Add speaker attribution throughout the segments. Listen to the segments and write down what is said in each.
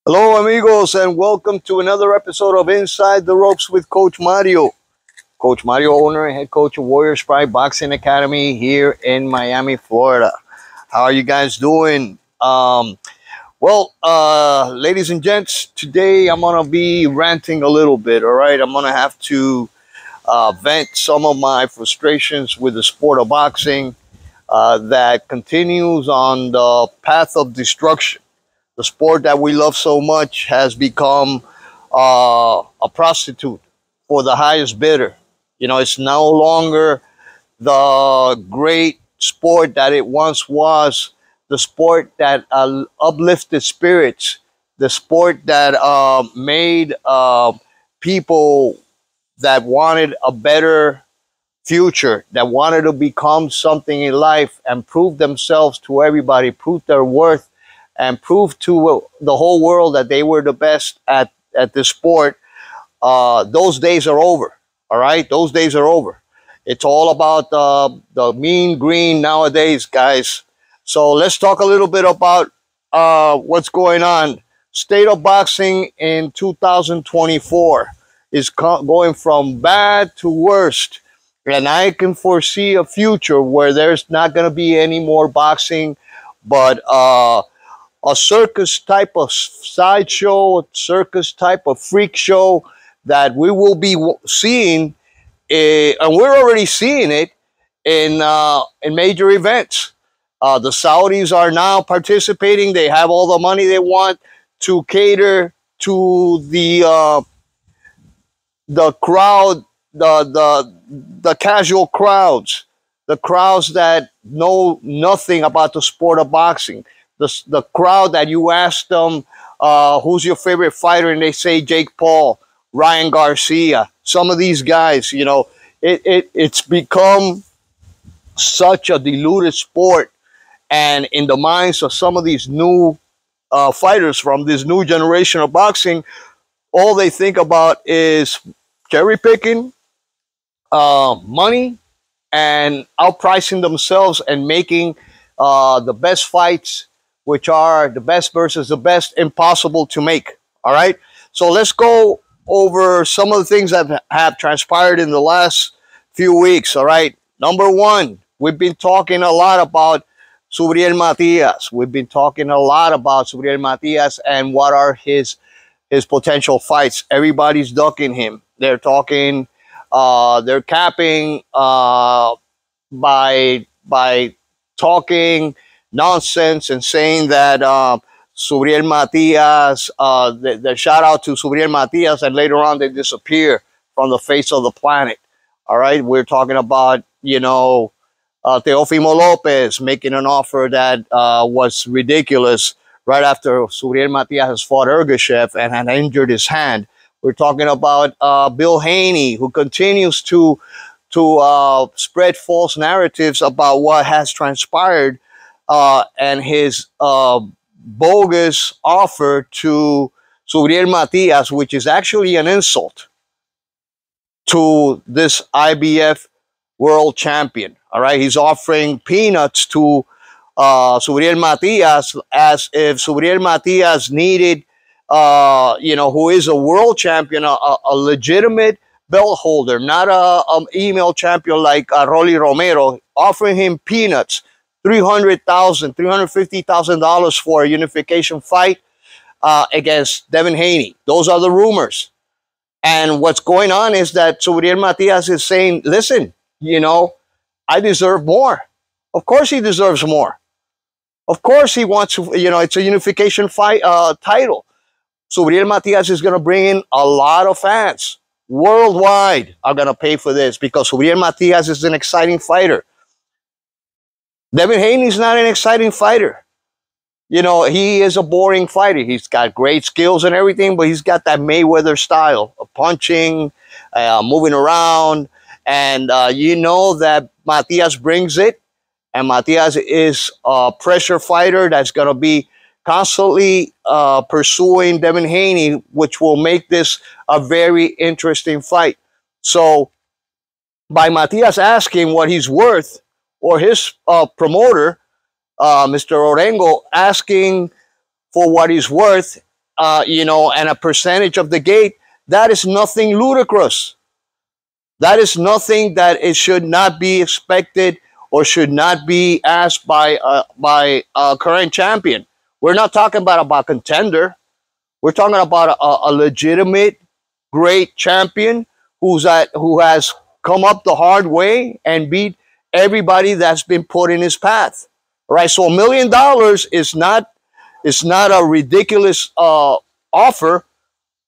Speaker 1: Hello, amigos, and welcome to another episode of Inside the Ropes with Coach Mario. Coach Mario, owner and head coach of Warriors Pride Boxing Academy here in Miami, Florida. How are you guys doing? Ladies and gents, today I'm going to be ranting a little bit, all right? I'm going to have to vent some of my frustrations with the sport of boxing that continues on the path of destruction. The sport that we love so much has become a prostitute for the highest bidder. You know, it's no longer the great sport that it once was, the sport that uplifted spirits, the sport that made people that wanted a better future, that wanted to become something in life and prove themselves to everybody, prove their worth, and prove to the whole world that they were the best at this sport. Those days are over. All right, those days are over. It's all about the mean green nowadays, guys. So let's talk a little bit about what's going on. State of boxing in 2024 is going from bad to worst. And I can foresee a future where there's not going to be any more boxing, but a circus type of sideshow, a circus type of freak show that we will be seeing, and we're already seeing it in major events. The Saudis are now participating. They have all the money they want to cater to the crowd, the casual crowds, the crowds that know nothing about the sport of boxing. The crowd that you ask them, who's your favorite fighter, and they say Jake Paul, Ryan Garcia, some of these guys. You know, it's become such a diluted sport, and in the minds of some of these new fighters from this new generation of boxing, all they think about is cherry picking, money, and outpricing themselves and making the best fights, which are the best versus the best, impossible to make. All right. So let's go over some of the things that have transpired in the last few weeks. All right. Number one, we've been talking a lot about Subriel Matias. We've been talking a lot about Subriel Matias and what are his potential fights. Everybody's ducking him. They're talking, they're capping by talking nonsense and saying that Subriel Matias, the shout out to Subriel Matias, and later on they disappear from the face of the planet. All right, we're talking about, you know, Teofimo Lopez making an offer that was ridiculous right after Subriel Matias has fought Ergashev and had injured his hand. We're talking about Bill Haney, who continues to spread false narratives about what has transpired, and his bogus offer to Subriel Matias, which is actually an insult to this IBF world champion. All right, he's offering peanuts to Subriel Matias as if Subriel Matias needed, who is a world champion, a legitimate belt holder, not a email champion like ROLLIE Romero, offering him peanuts. $300,000, $350,000 for a unification fight against Devin Haney. Those are the rumors. And what's going on is that Subriel Matias is saying, listen, you know, I deserve more. Of course he deserves more. Of course he wants to, you know, it's a unification fight title. Subriel Matias is going to bring in a lot of fans worldwide are going to pay for this because Subriel Matias is an exciting fighter. Devin Haney's not an exciting fighter. You know, he is a boring fighter. He's got great skills and everything, but he's got that Mayweather style of punching, moving around. And you know that Matias brings it. And Matias is a pressure fighter that's going to be constantly pursuing Devin Haney, which will make this a very interesting fight. So by Matias asking what he's worth, or his promoter, Mr. Orengo, asking for what he's worth, you know, and a percentage of the gate, that is nothing ludicrous. That is nothing that it should not be expected or should not be asked by a current champion. We're not talking about a contender. We're talking about a legitimate, great champion who has come up the hard way and beat everybody that's been put in his path. All right, so $1 million is not a ridiculous offer.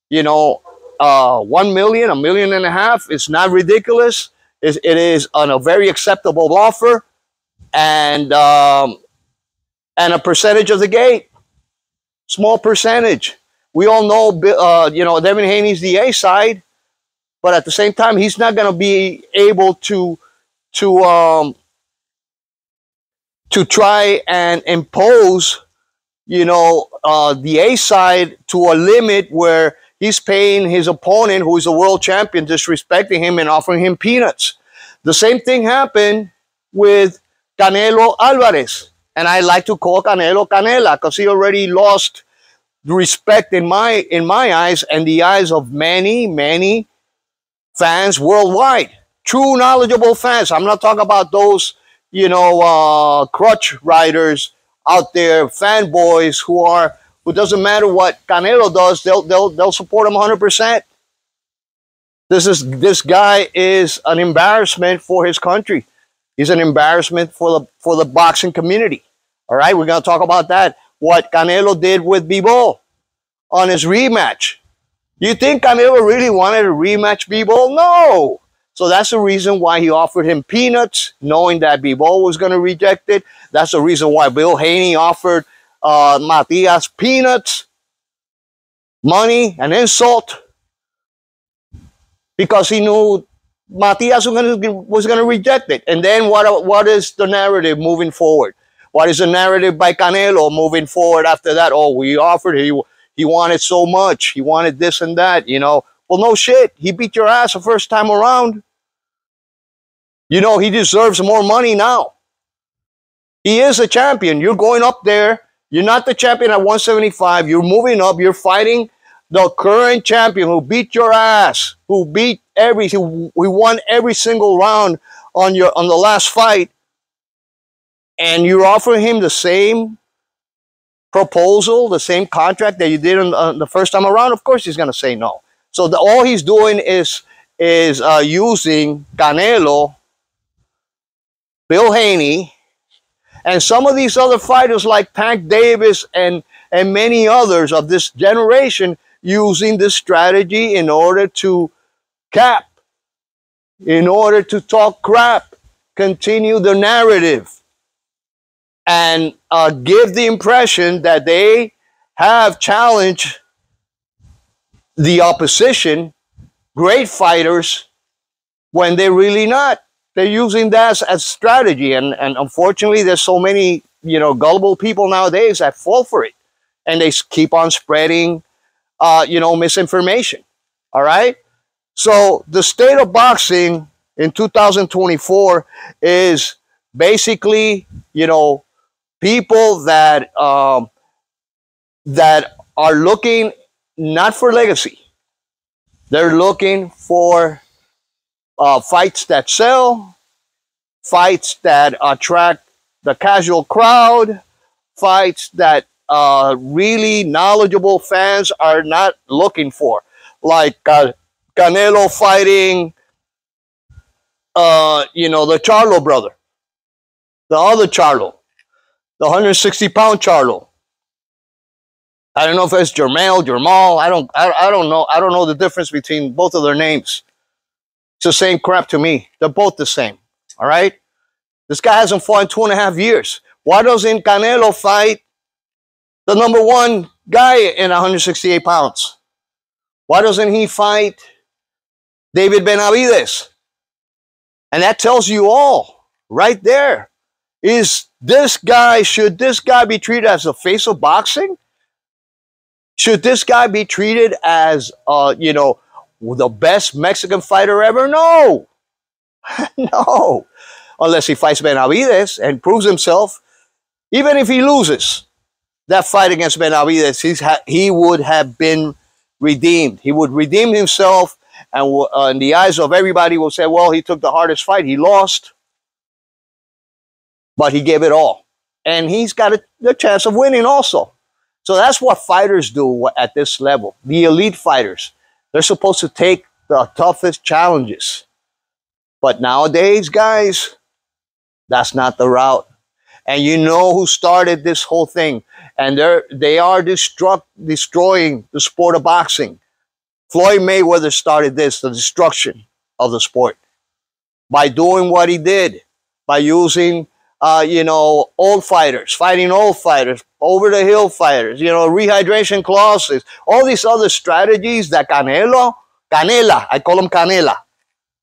Speaker 1: You know, 1 million, $1.5 million, it's not ridiculous. It is on a very acceptable offer, and a percentage of the gate, small percentage. We all know, you know, Devin Haney's the A side, but at the same time, he's not going to be able to try and impose, you know, the A side to a limit where he's paying his opponent, who is a world champion, disrespecting him and offering him peanuts. The same thing happened with Canelo Alvarez. And I like to call Canelo Canela because he already lost respect in my eyes and the eyes of many fans worldwide. True knowledgeable fans. I'm not talking about those, you know, crutch riders out there, fanboys who doesn't matter what Canelo does, they'll support him 100%. This guy is an embarrassment for his country. He's an embarrassment for the boxing community. All right, we're gonna talk about that. What Canelo did with Bivol on his rematch. You think Canelo really wanted to rematch Bivol? No. So that's the reason why he offered him peanuts, knowing that Bivol was going to reject it. That's the reason why Bill Haney offered Matias peanuts, money, and insult, because he knew Matias was going to reject it. And then what is the narrative moving forward? What is the narrative by Canelo moving forward after that? Oh, we offered, he wanted so much. He wanted this and that, you know. Well, no shit. He beat your ass the first time around. You know, he deserves more money now. He is a champion. You're going up there. You're not the champion at 175. You're moving up. You're fighting the current champion who beat your ass, who won every single round on the last fight. And you're offering him the same proposal, the same contract that you did on the first time around. Of course he's going to say no. So all he's doing is using Canelo, Bill Haney, and some of these other fighters like Tank Davis and many others of this generation, using this strategy in order to cap, in order to talk crap, continue the narrative, and give the impression that they have challenged the opposition, great fighters, when they're really not. They're using that as strategy, and unfortunately, there's so many, you know, gullible people nowadays that fall for it, and they keep on spreading, you know, misinformation. All right. So the state of boxing in 2024 is basically, you know, people that that are looking not for legacy. They're looking for fights that sell, fights that attract the casual crowd, fights that really knowledgeable fans are not looking for. Like Canelo fighting, you know, the Charlo brother, the other Charlo, the 160-pound Charlo. I don't know if it's Jamal. I don't know. I don't know the difference between both of their names. It's the same crap to me. They're both the same. All right. This guy hasn't fought in 2.5 years. Why doesn't Canelo fight the #1 guy in 168 pounds? Why doesn't he fight David Benavidez? And that tells you all right there. Should this guy be treated as the face of boxing? Should this guy be treated as, you know, the best Mexican fighter ever? No. No. Unless he fights Benavidez and proves himself, even if he loses. that fight against Benavidez, he would have been redeemed. He would redeem himself, and in the eyes of everybody will say, well, he took the hardest fight. He lost, but he gave it all. And he's got the chance of winning also. So that's what fighters do at this level. The elite fighters, they're supposed to take the toughest challenges. But nowadays, guys, that's not the route. And you know who started this whole thing. And they are destroying the sport of boxing. Floyd Mayweather started this, the destruction of the sport, by doing what he did, by using, old fighters, fighting old fighters, over-the-hill fighters, rehydration clauses, all these other strategies that Canela, I call him Canela,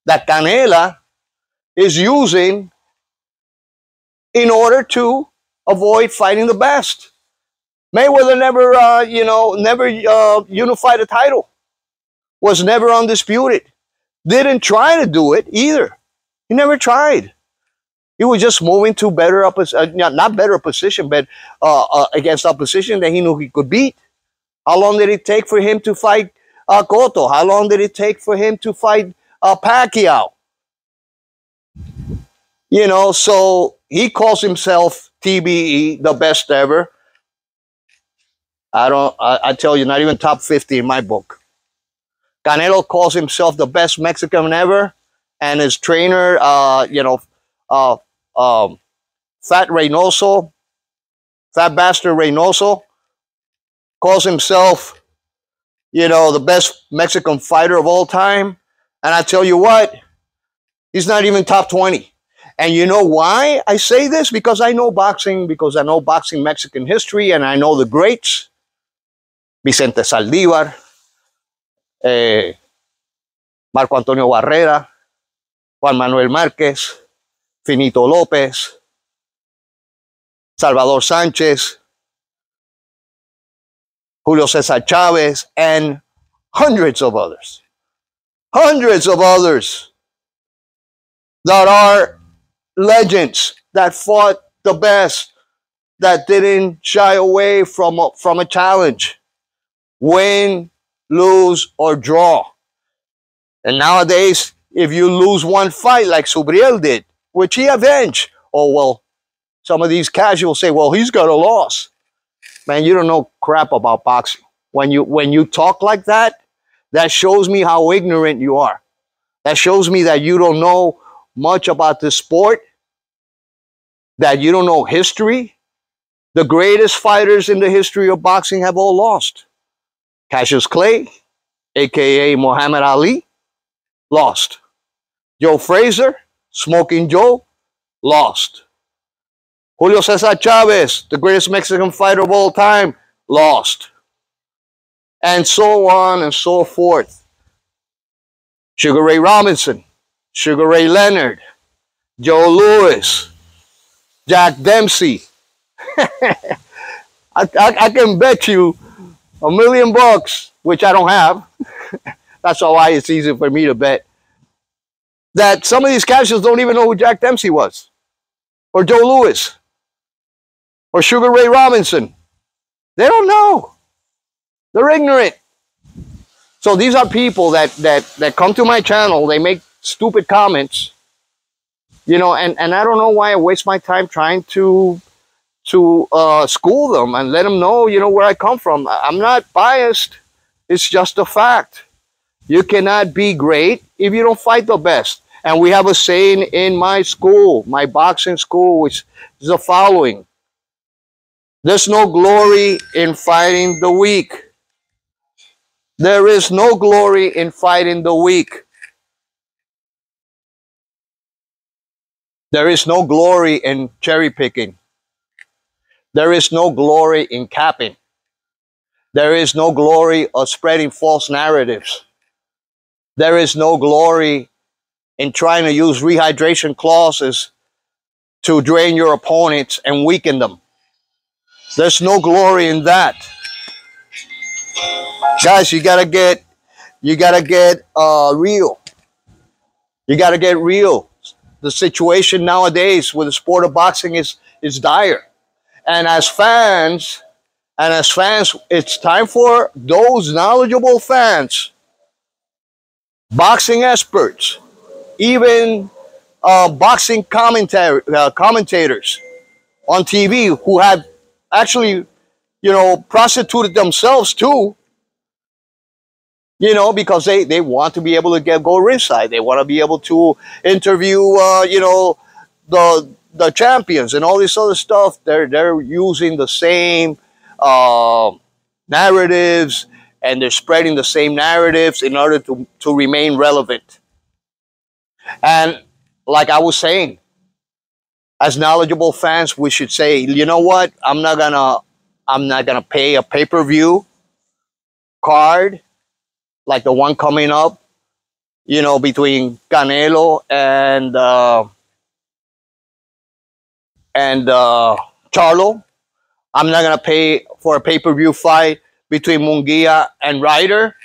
Speaker 1: that Canela is using in order to avoid fighting the best. Mayweather never unified a title, was never undisputed, didn't try to do it either. He never tried. He was just moving to not better position, but against opposition that he knew he could beat. How long did it take for him to fight Cotto? How long did it take for him to fight Pacquiao? So he calls himself TBE, the best ever. I tell you, not even top 50 in my book. Canelo calls himself the best Mexican ever, and his trainer, Fat Bastard Reynoso, calls himself, the best Mexican fighter of all time. And I tell you what, he's not even top 20. And you know why I say this? Because I know boxing, Mexican history, and I know the greats. Vicente Saldívar, Marco Antonio Barrera, Juan Manuel Márquez, Finito López, Salvador Sánchez, Julio César Chávez, and hundreds of others. Hundreds of others that are legends, that fought the best, that didn't shy away from a challenge. Win, lose, or draw. And nowadays, if you lose one fight like Subriel did, which he avenged, some of these casuals say, well, he's got a loss. Man, you don't know crap about boxing. When you talk like that, that shows me how ignorant you are. That shows me that you don't know much about the sport, that you don't know history. The greatest fighters in the history of boxing have all lost. Cassius Clay, a.k.a. Muhammad Ali, lost. Joe Frazier, Smoking Joe, lost. Julio César Chávez, the greatest Mexican fighter of all time, lost. And so on and so forth. Sugar Ray Robinson, Sugar Ray Leonard, Joe Louis, Jack Dempsey. I can bet you $1 million, which I don't have. That's why it's easy for me to bet, that some of these casuals don't even know who Jack Dempsey was, or Joe Louis, or Sugar Ray Robinson. They don't know. They're ignorant. So these are people that come to my channel. They make stupid comments, and I don't know why I waste my time trying to school them and let them know, where I come from. I'm not biased. It's just a fact. You cannot be great if you don't fight the best. And we have a saying in my school, my boxing school, which is the following: there's no glory in fighting the weak. There is no glory in fighting the weak. There is no glory in cherry picking. There is no glory in capping. There is no glory of spreading false narratives. There is no glory in trying to use rehydration clauses to drain your opponents and weaken them. There's no glory in that. Guys, you gotta get real. You gotta get real. The situation nowadays with the sport of boxing is dire. And as fans, And as fans, it's time for those knowledgeable fans, boxing experts, even boxing commentators on TV who have actually, prostituted themselves too, because they want to be able to go ringside. They want to be able to interview, the champions and all this other stuff. They're using the same narratives, and they're spreading the same narratives in order to remain relevant. And like I was saying, as knowledgeable fans, we should say, you know what? I'm not gonna pay a pay-per-view card like the one coming up, between Canelo and Charlo. I'm not gonna pay for a pay-per-view fight between Munguia and Ryder.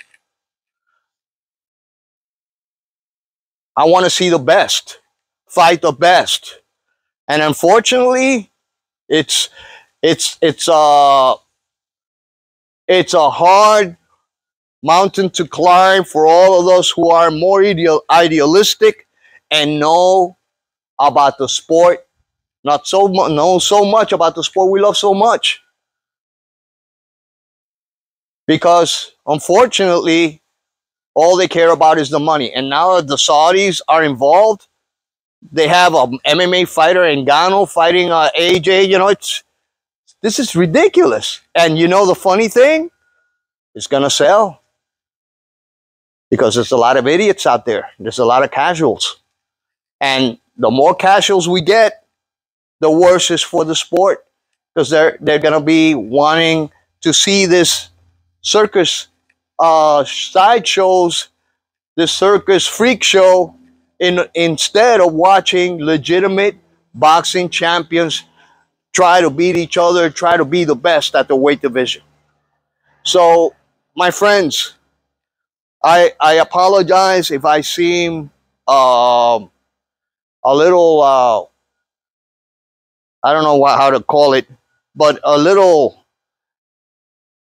Speaker 1: I want to see the best fight the best, and unfortunately, it's a hard mountain to climb for all of us who are more idealistic and know about the sport, know so much about the sport we love so much. Because unfortunately, all they care about is the money. And now that the Saudis are involved, they have a MMA fighter, Ngannou, fighting AJ. This is ridiculous. And the funny thing, it's gonna sell because there's a lot of idiots out there. There's a lot of casuals, and the more casuals we get, the worse is for the sport, because they're gonna be wanting to see this circus sideshows, this circus freak show, instead of watching legitimate boxing champions try to beat each other, try to be the best at the weight division. So, my friends, I apologize if I seem a little, I don't know how to call it, but a little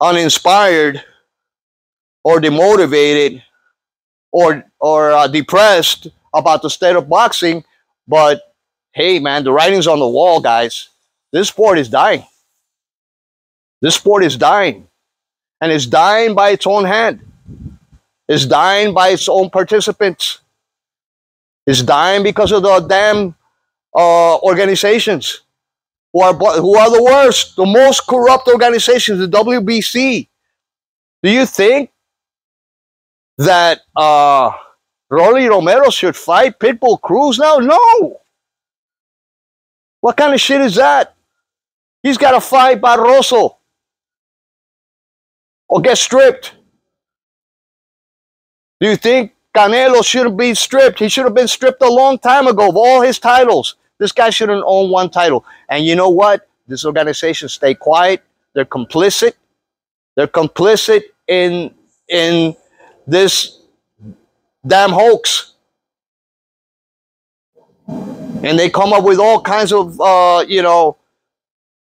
Speaker 1: uninspired or demotivated or depressed about the state of boxing. But hey, man, the writing's on the wall, guys. This sport is dying. This sport is dying. And it's dying by its own hand. It's dying by its own participants. It's dying because of the damn organizations who are the worst, the most corrupt organizations, the WBC. Do you think that Rolly Romero should fight Pitbull Cruz now? No. What kind of shit is that? He's got to fight Barroso or get stripped. Do you think Canelo shouldn't be stripped? He should have been stripped a long time ago of all his titles. This guy shouldn't own one title. And you know what? This organization stay quiet. They're complicit. They're complicit in this damn hoax. And they come up with all kinds of,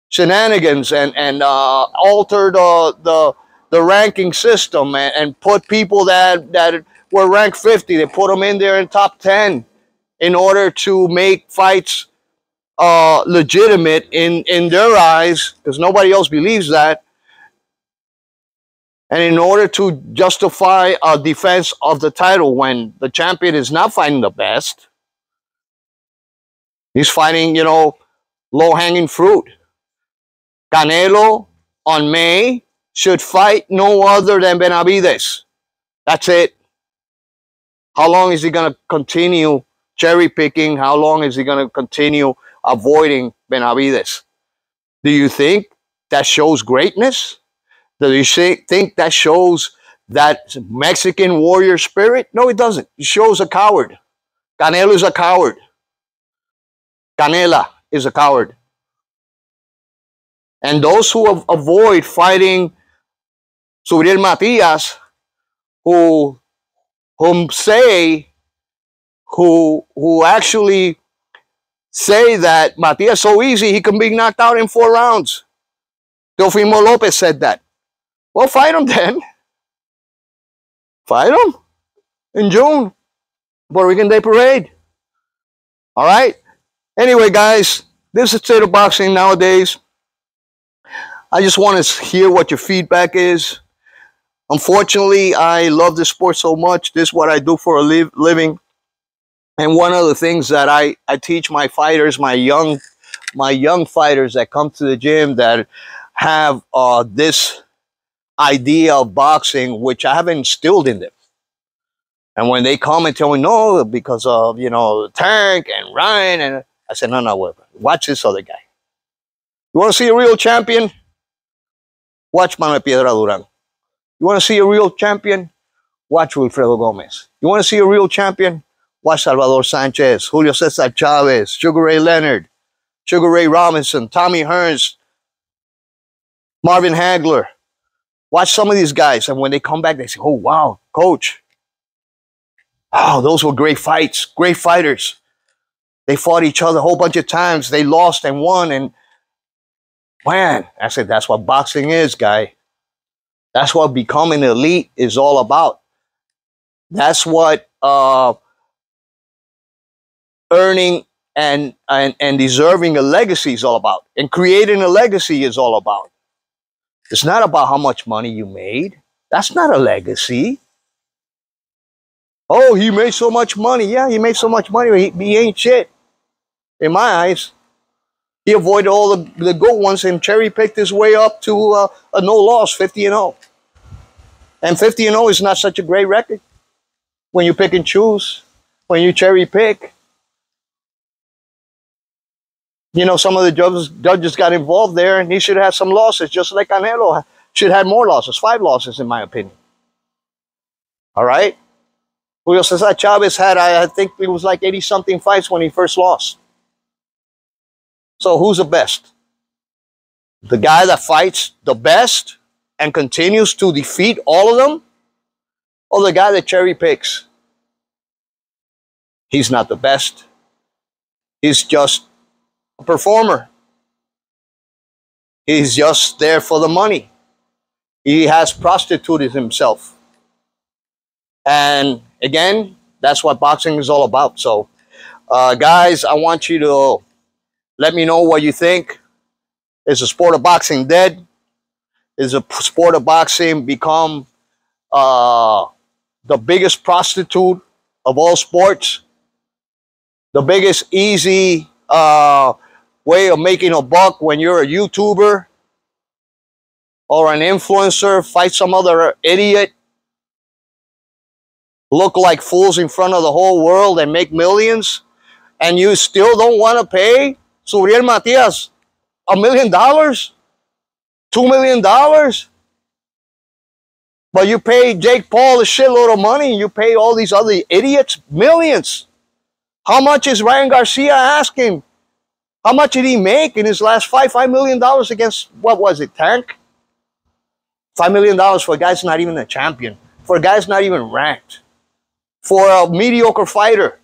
Speaker 1: shenanigans and alter the ranking system and put people that were ranked 50, they put them in there in top 10 in order to make fights legitimate in their eyes, because nobody else believes that. And in order to justify a defense of the title when the champion is not fighting the best, he's fighting, low-hanging fruit. Canelo on May should fight no other than Benavidez. That's it. How long is he going to continue cherry picking? How long is he going to continue avoiding Benavidez? Do you think that shows greatness? Do you think that shows that Mexican warrior spirit? No, it doesn't. It shows a coward. Canelo is a coward. Canela is a coward. And those who avoid fighting Subriel Matias, who actually say that Matias so easy he can be knocked out in 4 rounds. Teofimo Lopez said that. Well, fight him then. Fight him in June. Puerto Rican Day Parade. All right? Anyway, guys, this is state of boxing nowadays. I just want to hear what your feedback is. Unfortunately, I love this sport so much. This is what I do for a living. And one of the things that I teach my fighters, my young fighters that come to the gym that have this idea of boxing, which I have instilled in them. And when they come and tell me, no, because of, you know, Tank and Ryan, and I said, no, watch this other guy. You want to see a real champion? Watch Manuel Piedra Duran. You want to see a real champion? Watch Wilfredo Gomez. You want to see a real champion? Watch Salvador Sanchez, Julio Cesar Chavez, Sugar Ray Leonard, Sugar Ray Robinson, Tommy Hearns, Marvin Hagler. Watch some of these guys, and when they come back, they say, oh, wow, coach. Oh, those were great fights, great fighters. They fought each other a whole bunch of times. They lost and won, and man, I said, that's what boxing is, guy. That's what becoming elite is all about. That's what earning and deserving a legacy is all about. And creating a legacy is all about. It's not about how much money you made. That's not a legacy. Oh, he made so much money. Yeah, he made so much money. He ain't shit. In my eyes. He avoided all the good ones and cherry-picked his way up to a no-loss, 50-0. And 50-0 is not such a great record when you pick and choose, when you cherry-pick. You know, some of the judges got involved there, and he should have some losses, just like Canelo should have more losses, 5 losses, in my opinion. All right? Julio Cesar Chavez had, I think it was like 80-something fights when he first lost. So who's the best? The guy that fights the best and continues to defeat all of them? Or the guy that cherry picks? He's not the best. He's just a performer. He's just there for the money. He has prostituted himself. And again, that's what boxing is all about. So, guys, I want you to let me know what you think. Is the sport of boxing dead? Is the sport of boxing become the biggest prostitute of all sports? The biggest easy way of making a buck when you're a YouTuber or an influencer, fight some other idiot, look like fools in front of the whole world and make millions, and you still don't want to pay Subriel Matias $1 million, $2 million, but you pay Jake Paul a shitload of money, and you pay all these other idiots millions. How much is Ryan Garcia asking? How much did he make in his last fight? $5 million against, what was it, Tank? $5 million for a guy that's not even a champion, for a guy that's not even ranked, for a mediocre fighter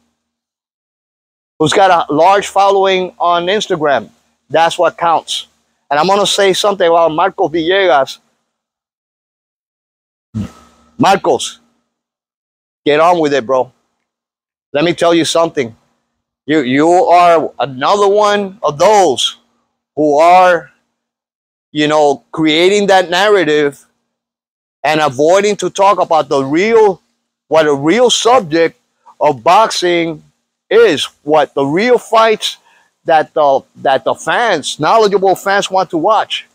Speaker 1: who's got a large following on Instagram. That's what counts. And I'm going to say something about Marcos Villegas. Marcos, get on with it, bro. Let me tell you something. You are another one of those who are, you know, creating that narrative and avoiding to talk about the real, what a real subject of boxing is, what the real fights that the fans, knowledgeable fans, want to watch.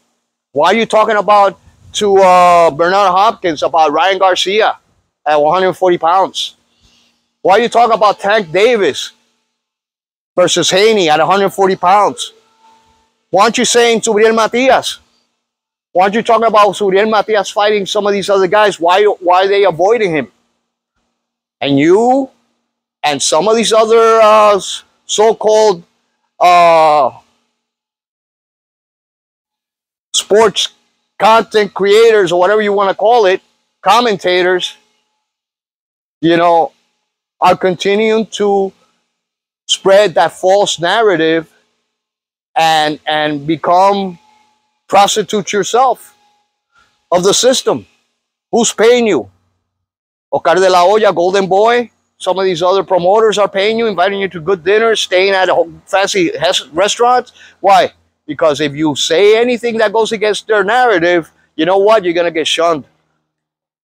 Speaker 1: Why are you talking about to Bernard Hopkins about Ryan Garcia at 140 pounds? Why are you talking about Tank Davis versus Haney at 140 pounds? Why aren't you saying Subriel Matias? Why aren't you talking about Subriel Matias fighting some of these other guys? Why are they avoiding him? And you and some of these other so-called sports content creators, or whatever you want to call it, commentators, you know, are continuing to spread that false narrative and become prostitute yourself of the system. Who's paying you? Oscar de la Hoya, Golden Boy, some of these other promoters are paying you, inviting you to good dinners, staying at fancy restaurants. Why? Because if you say anything that goes against their narrative, you know what? You're going to get shunned.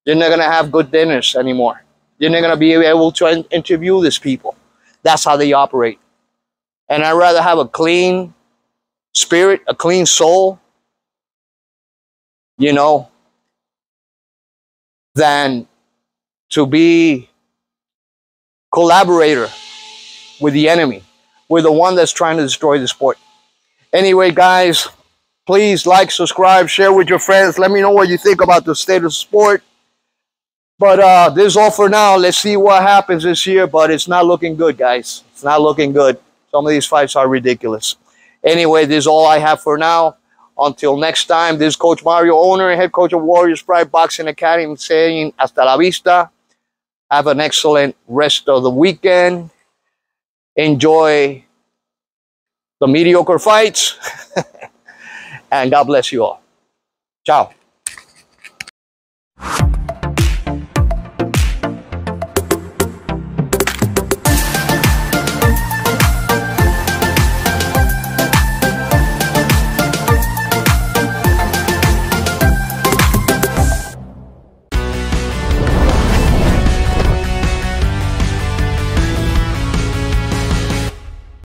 Speaker 1: You're not going to have good dinners anymore. You're not going to be able to interview these people. That's how they operate. And I'd rather have a clean spirit, a clean soul, you know, than to be collaborator with the enemy, with the one that's trying to destroy the sport. Anyway, guys, please like, subscribe, share with your friends. Let me know what you think about the state of the sport. But this is all for now. Let's see what happens this year. But it's not looking good, guys. It's not looking good. Some of these fights are ridiculous. Anyway, this is all I have for now. Until next time, this is Coach Mario, owner and head coach of Warriors Pride Boxing Academy, saying hasta la vista. Have an excellent rest of the weekend. Enjoy the mediocre fights. And God bless you all. Ciao.